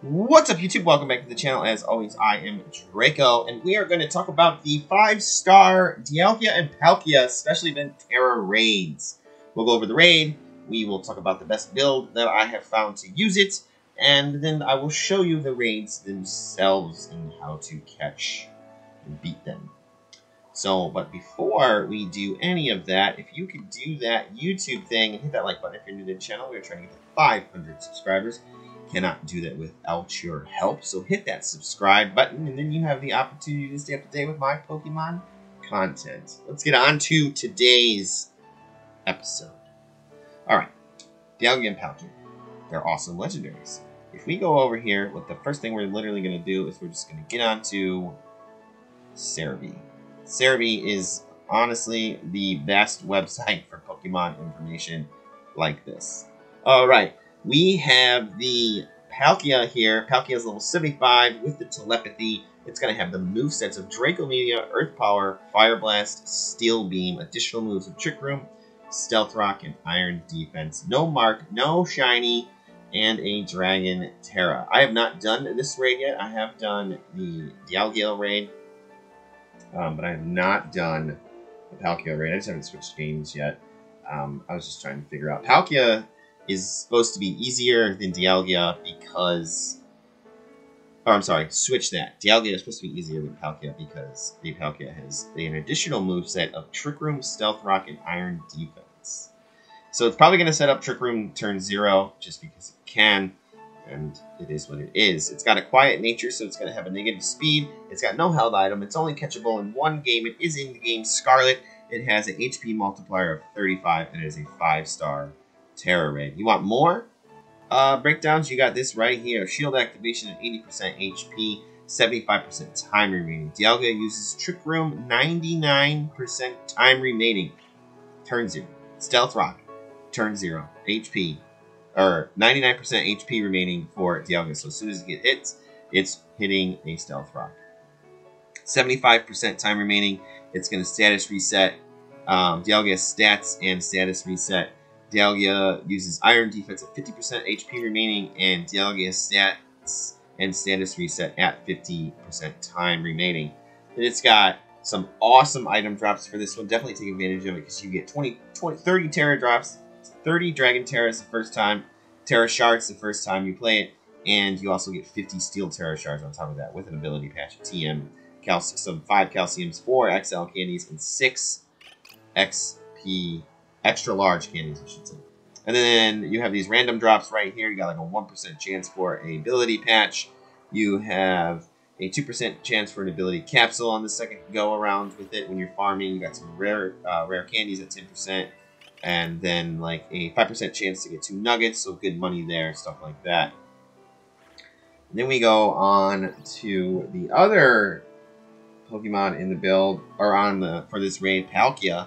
What's up, YouTube? Welcome back to the channel. As always, I am Draco, and we are going to talk about the 5-star Dialga and Palkia Special Event Terra raids. We'll go over the raid, we will talk about the best build that I have found to use it, and then I will show you the raids themselves and how to catch and beat them. So, but before we do any of that, if you could do that YouTube thing and hit that like button if you're new to the channel. We're trying to get to 500 subscribers. Cannot do that without your help, so hit that subscribe button and then you have the opportunity to stay up to date with my Pokemon content. Let's get on to today's episode. Alright, Dialga and Palkia. They're awesome legendaries. If we go over here, what the first thing we're literally going to do is we're just going to get on to Cerebi. Cerebi is honestly the best website for Pokemon information like this. Alright. We have the Palkia here. Palkia is level 75 with the telepathy. It's going to have the movesets of Draco Media, Earth Power, Fire Blast, Steel Beam, additional moves of Trick Room, Stealth Rock, and Iron Defense. No Mark, no Shiny, and a Dragon Terra. I have not done this raid yet. I have done the DIALGA raid, but I have not done the Palkia raid. I just haven't switched games yet. I was just trying to figure out. Palkia is supposed to be easier than Dialga because... Oh, I'm sorry, switch that. Dialga is supposed to be easier than Palkia because the Palkia has an additional moveset of Trick Room, Stealth Rock, and Iron Defense. So it's probably going to set up Trick Room turn 0 just because it can, and it is what it is. It's got a quiet nature, so it's going to have a negative speed. It's got no held item. It's only catchable in one game. It is in the game Scarlet. It has an HP multiplier of 35, and it is a 5-star Terra raid. You want more breakdowns? You got this right here. Shield activation at 80% HP, 75% time remaining. Dialga uses Trick Room, 99% time remaining. Turn 0. Stealth Rock, turn 0. HP, or 99% HP remaining for Dialga. So as soon as it gets hit, it's hitting a Stealth Rock. 75% time remaining. It's going to status reset. Dialga has stats and status reset. Dialga uses Iron Defense at 50% HP remaining, and Dialga has stats and status reset at 50% time remaining. And it's got some awesome item drops for this one. Definitely take advantage of it because you get 30 Terra drops, 30 Dragon Terras the first time, Terra Shards the first time you play it, and you also get 50 Steel Terra Shards on top of that with an ability patch, TM, some 5 Calciums, 4 XL candies, and 6 XP extra large candies, I should say. And then you have these random drops right here. You got like a 1% chance for an ability patch. You have a 2% chance for an ability capsule on the second go around with it when you're farming. You got some rare candies at 10%. And then like a 5% chance to get 2 nuggets, so good money there, stuff like that. And then we go on to the other Pokemon in the build, or for this raid, Palkia.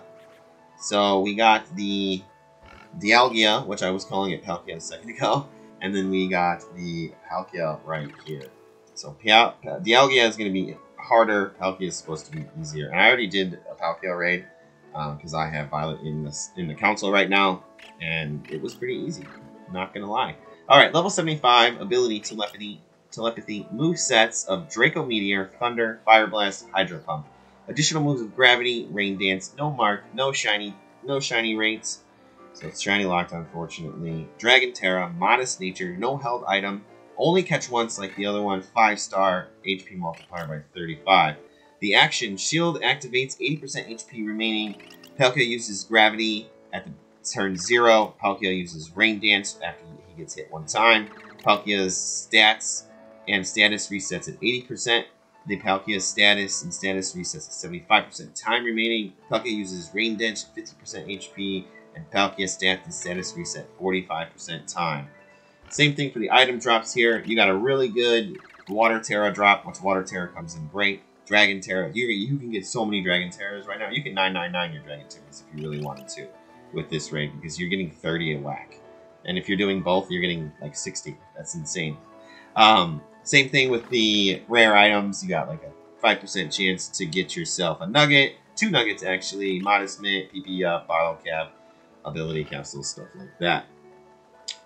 So we got the Dialga, which I was calling it Palkia a second ago, and then we got the Palkia right here. So Dialga is going to be harder, Palkia is supposed to be easier. And I already did a Palkia raid because I have Violet in the council right now, and it was pretty easy, not going to lie. Alright, level 75, ability telepathy movesets of Draco Meteor, Thunder, Fire Blast, Hydro Pump. Additional moves of Gravity, Rain Dance, no Mark, no Shiny rates. So it's Shiny locked, unfortunately. Dragon Terra, Modest Nature, no held item. Only catch once like the other one, 5-star, HP multiplier by 35. The action, Shield activates, 80% HP remaining. Palkia uses Gravity at the turn 0. Palkia uses Rain Dance after he gets hit one time. Palkia's stats and status resets at 80%. The Palkia status and status resets at 75% time remaining. Palkia uses Rain Dance at 50% HP, and Palkia stat and status reset 45% time. Same thing for the item drops here. You got a really good Water Terra drop. Once Water Terra comes in, great. Dragon Terra. You can get so many Dragon Terras right now. You can 999 your Dragon Terras if you really wanted to with this raid because you're getting 30 a whack. And if you're doing both, you're getting like 60. That's insane. Same thing with the rare items. You got like a 5% chance to get yourself a nugget. 2 nuggets, actually. Modest Mint, PP up, Bottle Cap, Ability Capsule, stuff like that.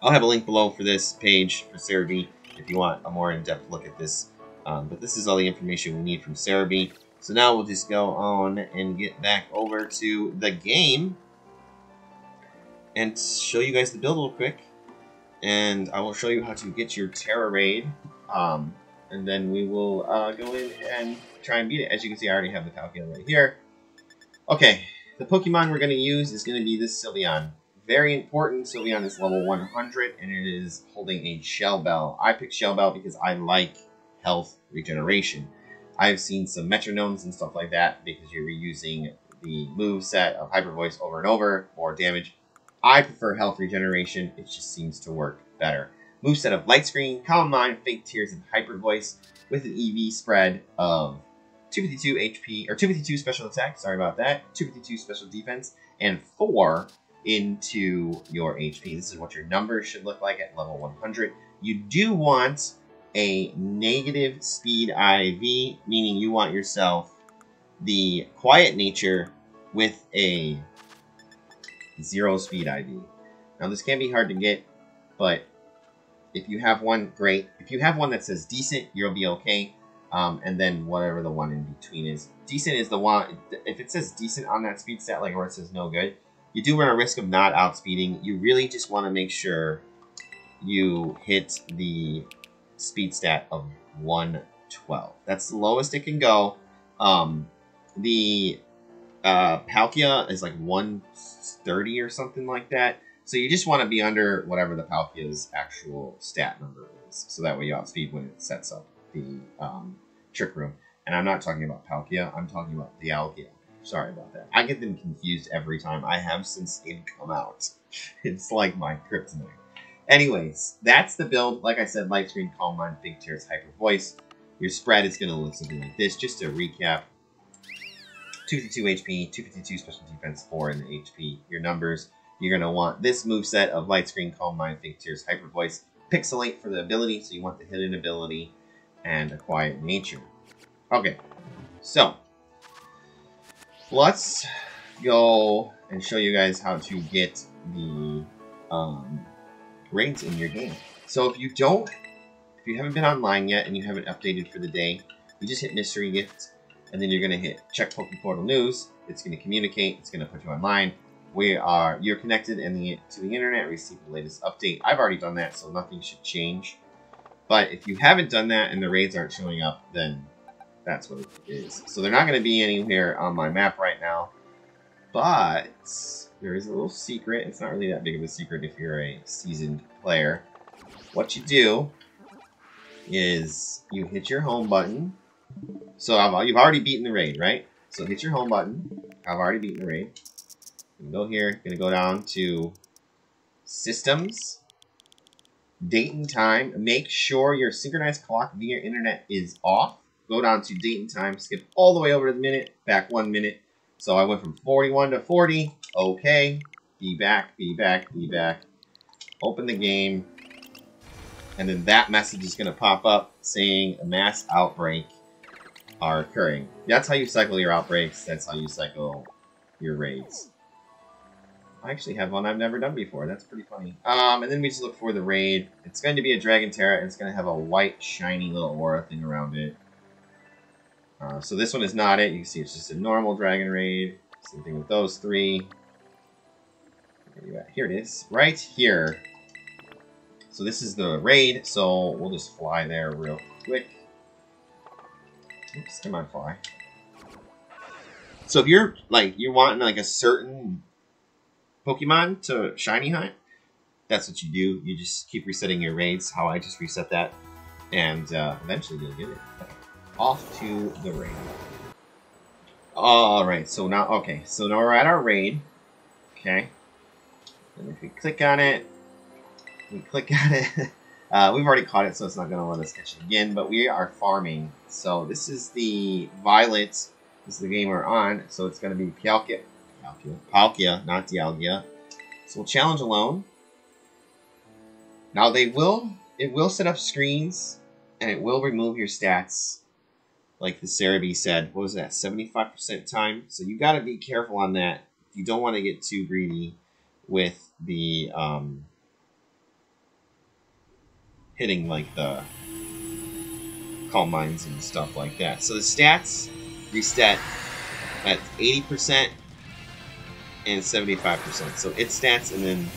I'll have a link below for this page for Cerebi if you want a more in-depth look at this. But this is all the information we need from Cerebi. So now we'll just go on and get back over to the game and show you guys the build real quick. And I will show you how to get your Terra Raid. And then we will go in and try and beat it. As you can see, I already have the Palkia right here. Okay, the Pokemon we're going to use is going to be this Sylveon. Very important. Sylveon is level 100, and it is holding a Shell Bell. I picked Shell Bell because I like health regeneration. I've seen some metronomes and stuff like that because you're reusing the move set of Hyper Voice over and over, more damage. I prefer health regeneration. It just seems to work better. Moveset of Light Screen, Calm Mind, Fake Tears, and Hyper Voice with an EV spread of 252 HP, or 252 special attack, sorry about that, 252 special defense, and 4 into your HP. This is what your numbers should look like at level 100. You do want a negative speed IV, meaning you want yourself the Quiet Nature with a 0 speed IV. Now this can be hard to get, but if you have one, great. If you have one that says decent, you'll be okay. And then whatever the one in between is. Decent is the one, if it says decent on that speed stat, like where it says no good, you do run a risk of not outspeeding. You really just want to make sure you hit the speed stat of 112. That's the lowest it can go. The Palkia is like 130 or something like that. So you just want to be under whatever the Palkia's actual stat number is. So that way you outspeed when it sets up the Trick Room. And I'm not talking about Palkia, I'm talking about Dialga. Sorry about that. I get them confused every time. I have since they've come out. It's like my kryptonite. Anyways, that's the build. Like I said, Light Screen, Calm Mind, Big Tears, Hyper Voice. Your spread is going to look something like this. Just to recap, 252 HP, 252 special defense, 4 in the HP. Your numbers, you're going to want this moveset of Light Screen, Calm Mind, Big Tears, Hyper Voice. Pixelate for the ability, so you want the hidden ability and a Quiet Nature. Okay, so let's go and show you guys how to get the raids in your game. So if you haven't been online yet and you haven't updated for the day, you just hit Mystery Gift, and then you're going to hit Check Pokeportal News. It's going to communicate. It's going to put you online. You're connected to the internet, receive the latest update. I've already done that, so nothing should change. But if you haven't done that and the raids aren't showing up, then that's what it is. So they're not going to be anywhere on my map right now. But there is a little secret. It's not really that big of a secret if you're a seasoned player. What you do is you hit your home button. So you've already beaten the raid, right? So hit your home button. I've already beaten the raid. You go here. Going to go down to Systems, Date and Time. Make sure your synchronized clock via internet is off. Go down to Date and Time. Skip all the way over to the minute. Back 1 minute. So I went from 41 to 40. Okay. Be back, be back, be back. Open the game. And then that message is going to pop up saying a mass outbreak are occurring. That's how you cycle your outbreaks. That's how you cycle your raids. I actually have one I've never done before. That's pretty funny. And then we just look for the raid. It's going to be a Dragon Terra, and it's going to have a white, shiny little aura thing around it. So this one is not it. You can see it's just a normal Dragon Raid. Same thing with those three. Here it is. Right here. So this is the raid, so we'll just fly there real quick. Oops, come on, fly. So if you're, you're wanting, a certain Pokemon to shiny hunt, that's what you do. You just keep resetting your raids, how I just reset that, and eventually you'll get it. Okay. Off to the raid. Alright, so now we're at our raid. Okay. And if we click on it, we've already caught it, so it's not going to let us catch it again, but we are farming. So this is the Violet. This is the game we're on, so it's going to be Palkia, not Dialga. So we'll challenge alone. Now it will set up screens, and it will remove your stats, like the Cerebi said. What was that, 75% time? So you got to be careful on that. You don't want to get too greedy with the hitting like the Calm Minds and stuff like that. So the stats reset at 80% and 75%. So its stats and then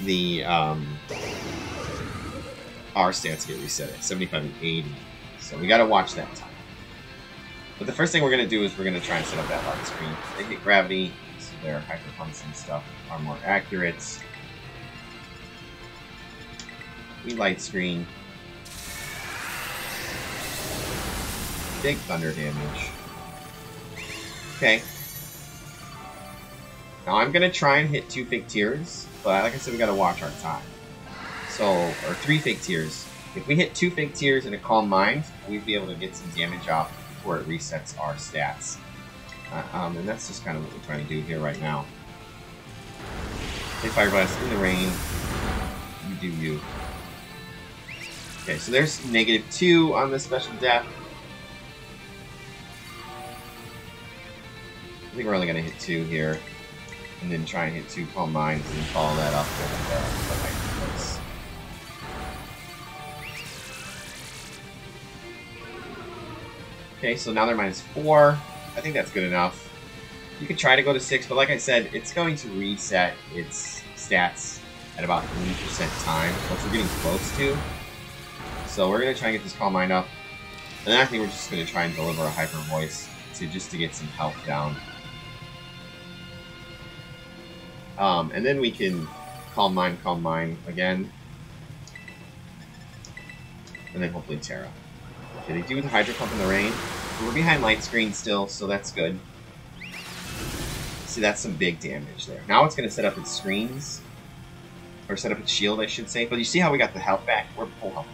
the our stats get reset at 75 and 80. So we gotta watch that time. But the first thing we're gonna do is we're gonna try and set up that light screen. They hit gravity, so their hyper pumps and stuff are more accurate. We light screen. Big thunder damage. Okay. Now I'm gonna try and hit 2 fake tears, but like I said, we gotta watch our time. So, or 3 fake tears. If we hit 2 fake tears and a Calm Mind, we'd be able to get some damage off before it resets our stats. And that's just kind of what we're trying to do here right now. They Fire Blast in the rain. You do you. Okay, so there's -2 on the special death. I think we're only going to hit 2 here. And then try and hit 2 Calm Minds and follow that up with the Hyper Voice. Okay, so now they're -4. I think that's good enough. You could try to go to 6, but like I said, it's going to reset its stats at about 80% time, which we're getting close to. So we're going to try and get this Calm Mind up. And then I think we're just going to try and deliver a Hyper Voice just to get some health down. And then we can Calm Mind again. And then hopefully Terra. Okay, they do the Hydro Pump in the rain. We're behind light screen still, so that's good. See, that's some big damage there. Now it's going to set up its screens. Or set up its shield, I should say. But you see how we got the health back? We're full health.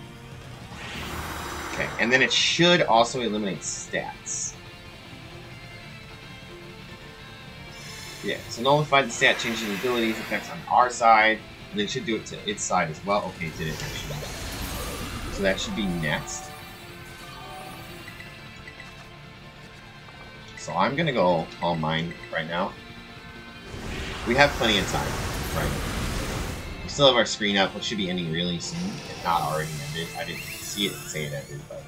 Okay, and then it should also eliminate stats. Yeah, so nullify the stat, changing the abilities, effects on our side, and then it should do it to its side as well. Okay, it did it actually. So that should be next. So I'm gonna go Calm Mind right now. We have plenty of time, right? We still have our screen up, which should be ending really soon, if not already ended. I didn't see it say it ended, but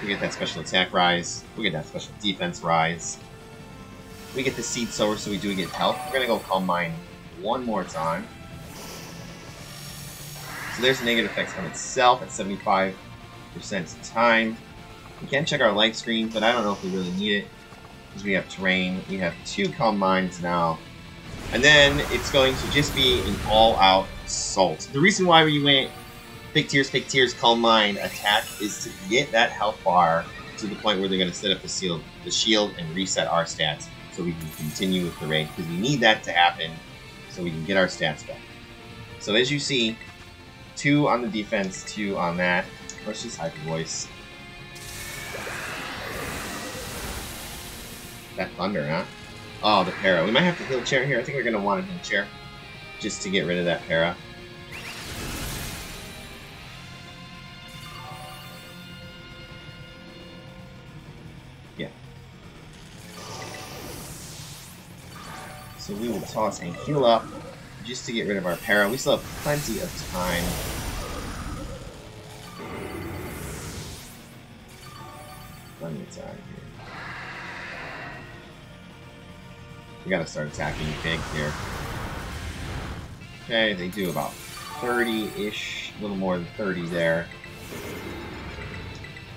we get that special attack rise, we get that special defense rise. We get the Seed Sower, so we do get health. We're going to go Calm Mind one more time. So there's negative effects on itself at 75% time. We can check our light screen, but I don't know if we really need it. Because we have terrain. We have 2 Calm Minds now. And then it's going to just be an all-out assault. The reason why we went Fake Tears, Calm Mind attack is to get that health bar to the point where they're going to set up the shield and reset our stats. So we can continue with the raid, because we need that to happen so we can get our stats back. So as you see, 2 on the defense, 2 on that. Let's just Hyper Voice. That thunder, huh? Oh, the para. We might have to heal chair here. I think we're going to want to heal chair just to get rid of that para. So we will toss and heal up just to get rid of our para. We still have plenty of time. Plenty of time here. We gotta start attacking big here. Okay, they do about 30-ish, a little more than 30 there.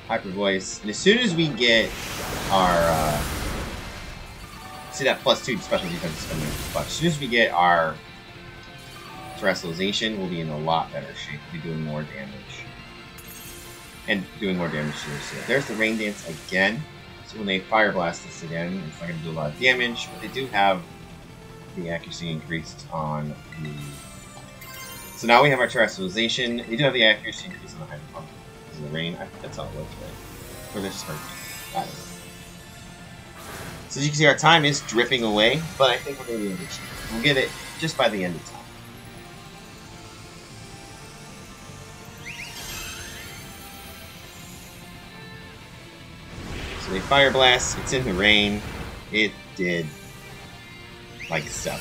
Hyper Voice. And as soon as we get our see that +2 special defense is coming in, but as soon as we get our terrestrialization, we'll be in a lot better shape. We'll be doing more damage. And doing more damage to this. So there's the Rain Dance again. So when they Fire Blast us again, it's not going to do a lot of damage, but they do have the accuracy increased on the... So now we have our terrestrialization. They do have the accuracy increase on the Hyper Pump. Because of the rain. I think that's how it works, right? Or this hurt. I don't know. So as you can see, our time is dripping away, but I think we're going to be in good shape. We'll get it just by the end of time. So they Fire Blast, it's in the rain. It did like 7.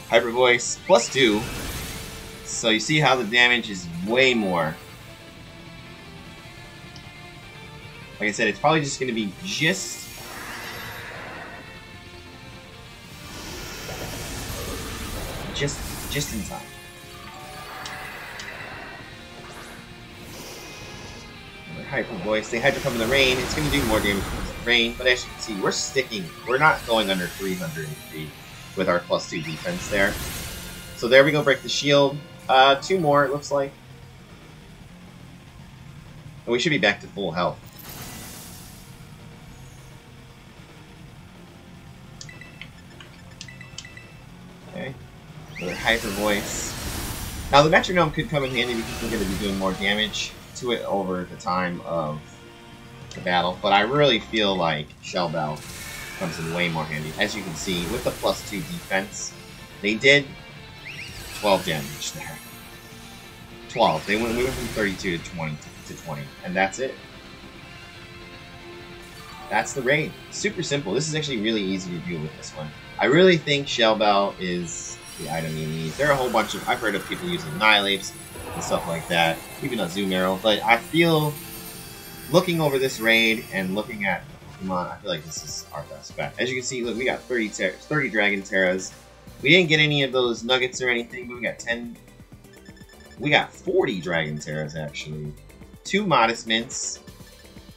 Hyper Voice, +2. So you see how the damage is way more. Like I said, it's probably just going to be just in time. Hyper Voice. They had to come in the rain. It's going to do more damage with the rain, but as you can see, we're sticking. We're not going under 300 HP with our +2 defense there. So there we go, break the shield. 2 more, it looks like. And we should be back to full health. Okay. Another Hyper Voice. Now the metronome could come in handy because we're going to be doing more damage to it over the time of the battle, but I really feel like Shell Bell comes in way more handy. As you can see, with the +2 defense, they did 12 damage there. 12. We went from 32 to 20, and that's it. That's the raid. Super simple. This is actually really easy to do with this one. I really think Shell Bell is the item you need. There are a whole bunch of... I've heard of people using Annihilapes and stuff like that, even a Zoom Arrow, but I feel, looking over this raid and looking at Pokemon, I feel like this is our best bet. As you can see, look, we got 30 Dragon Terras. We didn't get any of those nuggets or anything, but we got 10... We got 40 Dragon Terras, actually. 2 Modest Mints,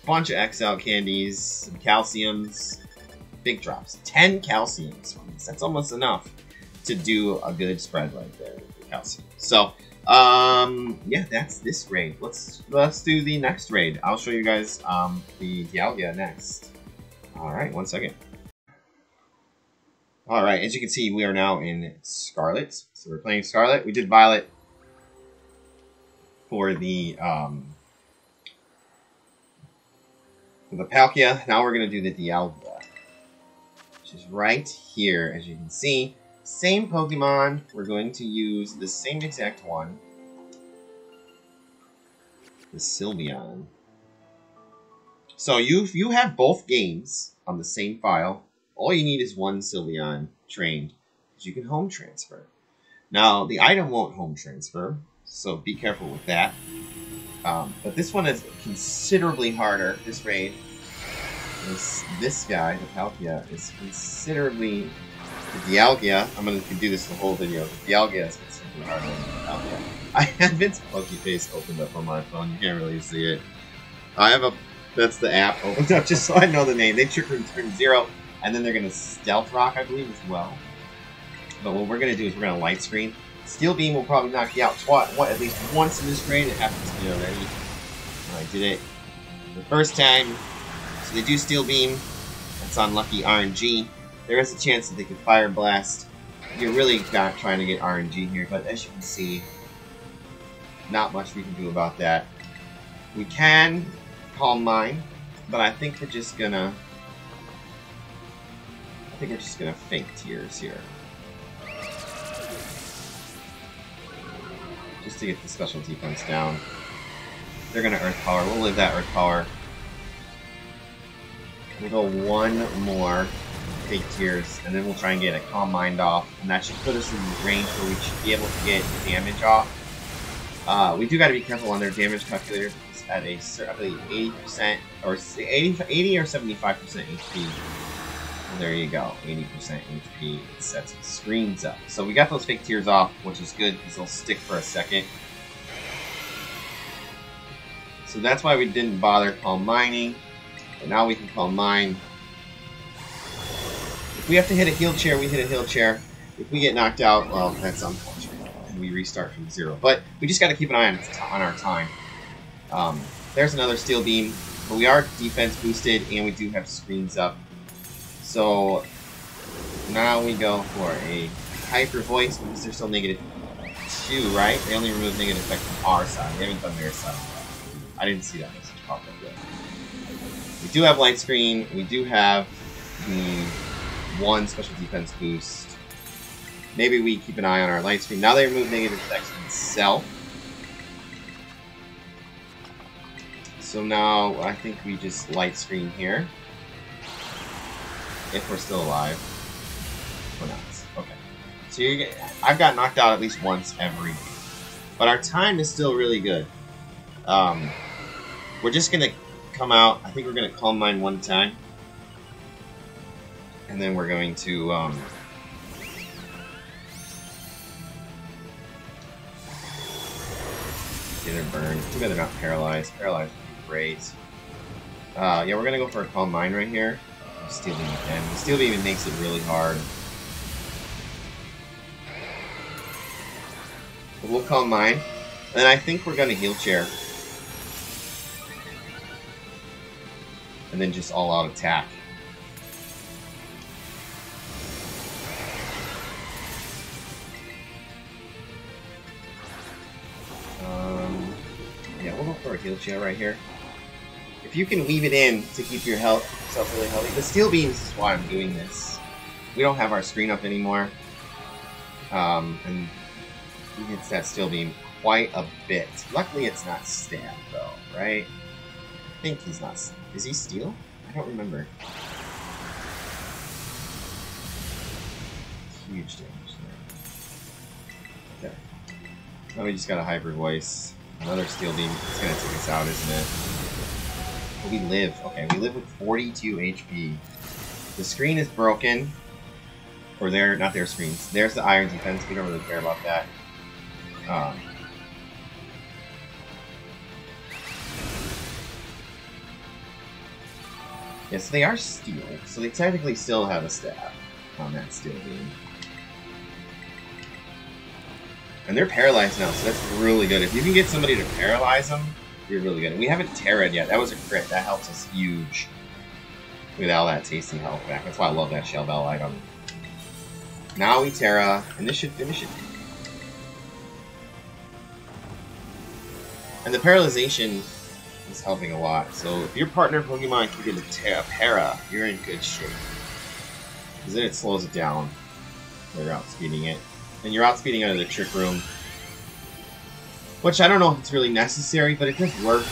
bunch of XL candies, some Calciums, big drops. 10 Calciums from this. That's almost enough to do a good spread right there with the Calcium. So, yeah, that's this raid. Let's do the next raid. I'll show you guys the DIALGA next. Alright, 1 second. Alright, as you can see, we are now in Scarlet. So we're playing Scarlet. We did Violet for the Palkia. Now we're going to do the DIALGA, which is right here, as you can see. Same Pokemon. We're going to use the same exact one. The Sylveon. So if you have both games on the same file, all you need is one Sylveon trained, because you can home transfer. Now, the item won't home transfer, so be careful with that. But this one is considerably harder. This raid, this guy, the Palkia, is considerably... The DIALGA, I'm going to do this the whole video. The DIALGA is considerably harder than the Palkia. I have Vince Pokeface opened up on my phone. You can't really see it. I have a... That's the app opened up just so I know the name. They trick return 0, and then they're going to Stealth Rock, I believe, as well. But what we're going to do is we're going to Light Screen. Steel Beam will probably knock you out at least once in this raid. It happens to me already. I did it the first time. So they do Steel Beam. That's unlucky RNG. There is a chance that they could Fire Blast. You're really not trying to get RNG here, but as you can see, not much we can do about that. We can Calm Mind, but I think we're just gonna... fake Tears here. Just to get the special defense down. They're gonna Earth Power. We'll live that Earth Power. We'll go one more Fake Tears, and then we'll try and get a Calm Mind off, and that should put us in the range where we should be able to get damage off. We do got to be careful on their damage calculator, because at a certain 80% or 80 or 75% HP. Well, there you go, 80% HP. It sets the screens up. So we got those Fake Tears off, which is good because they'll stick for a second. So that's why we didn't bother Calm Mining, but now we can Calm Mine. If we have to hit a heal chair, we hit a heal chair. If we get knocked out, well, that's unfortunate, and we restart from 0. But we just got to keep an eye on our time. There's another Steel Beam, but we are defense boosted, and we do have screens up. So now we go for a Hyper Voice, because they're still -2, right? They only remove negative effect from our side. We haven't done their side yet. I didn't see that message pop up yet. We do have Light Screen. We do have the 1 special defense boost. Maybe we keep an eye on our Light Screen. Now they remove negative effects themselves. So now I think we just Light Screen here. If we're still alive. We're not. Okay. So I've got knocked out at least once every game. But our time is still really good. We're just going to come out. I think we're going to Calm Mind one time. And then we're going to... get her burned. Too bad they're not paralyzed. Paralyzed would be great. Yeah, we're going to go for a Calm Mind right here. Steel Beam again. The Steel Beam makes it really hard. But we'll Calm Mind. And then I think we're going to Heal Chair. And then just all-out attack. Yeah, we'll go for a Heal Chair right here. If you can weave it in to keep yourself really healthy. The Steel Beams is why I'm doing this. We don't have our screen up anymore. And he hits that Steel Beam quite a bit. Luckily it's not stab though, right? I think he's not. Is he Steel? I don't remember. Huge damage there. Okay. Oh, we just got a Hyper Voice. Another Steel Beam. It's gonna take us out, isn't it? But we live. Okay, we live with 42 HP. The screen is broken. Or not their screens. There's the Iron Defense. We don't really care about that. Yes, they are Steel, so they technically still have a stab on that Steel Beam. And they're paralyzed now, so that's really good. If you can get somebody to paralyze them, you're really good. And we haven't Terra'd yet. That was a crit. That helps us huge. With all that tasty health back. That's why I love that Shell Bell item. Now we Terra, and this should finish it. And the paralyzation is helping a lot. So if your partner Pokemon can get a para, you're in good shape. Because then it slows it down. You're outspeeding it. And you're outspeeding out of the Trick Room. Which I don't know if it's really necessary, but it does work.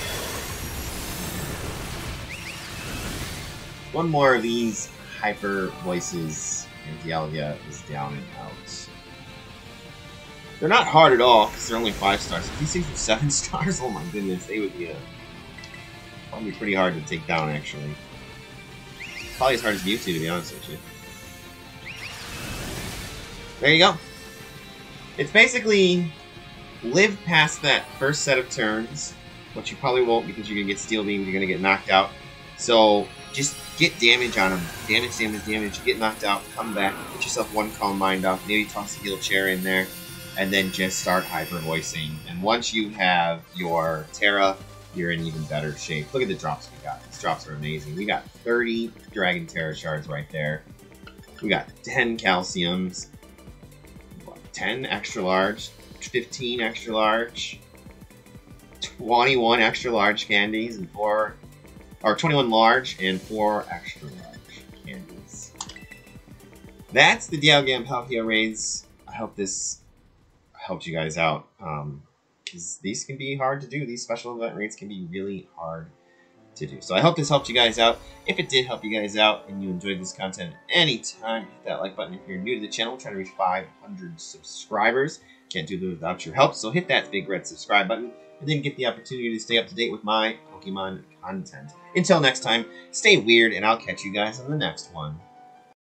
One more of these Hyper Voices, and Dialga is down and out. They're not hard at all, because they're only 5 stars. If these things were 7 stars, oh my goodness, they would be probably pretty hard to take down, actually. Probably as hard as Mewtwo, to be honest with you. There you go. It's basically live past that first set of turns, which you probably won't because you're going to get Steel Beam, you're going to get knocked out. So just get damage on them. Damage, get knocked out, come back, get yourself one Calm Mind off, maybe toss a Heal Chair in there, and then just start Hyper Voicing. And once you have your Terra, you're in even better shape. Look at the drops we got. These drops are amazing. We got 30 Dragon Terra Shards right there. We got 10 Calciums, 10 Extra Large, 15 Extra Large, 21 Extra Large candies, and 21 large and 4 extra large candies. That's the Dialga and Palkia raids. I hope this helped you guys out, because these can be hard to do. These special event raids can be really hard to do. So I hope this helped you guys out. If it did help you guys out and you enjoyed this content anytime, hit that like button. If you're new to the channel, we're trying to reach 500 subscribers. Can't do that without your help, so hit that big red subscribe button and then get the opportunity to stay up to date with my Pokemon content. Until next time, stay weird, and I'll catch you guys on the next one.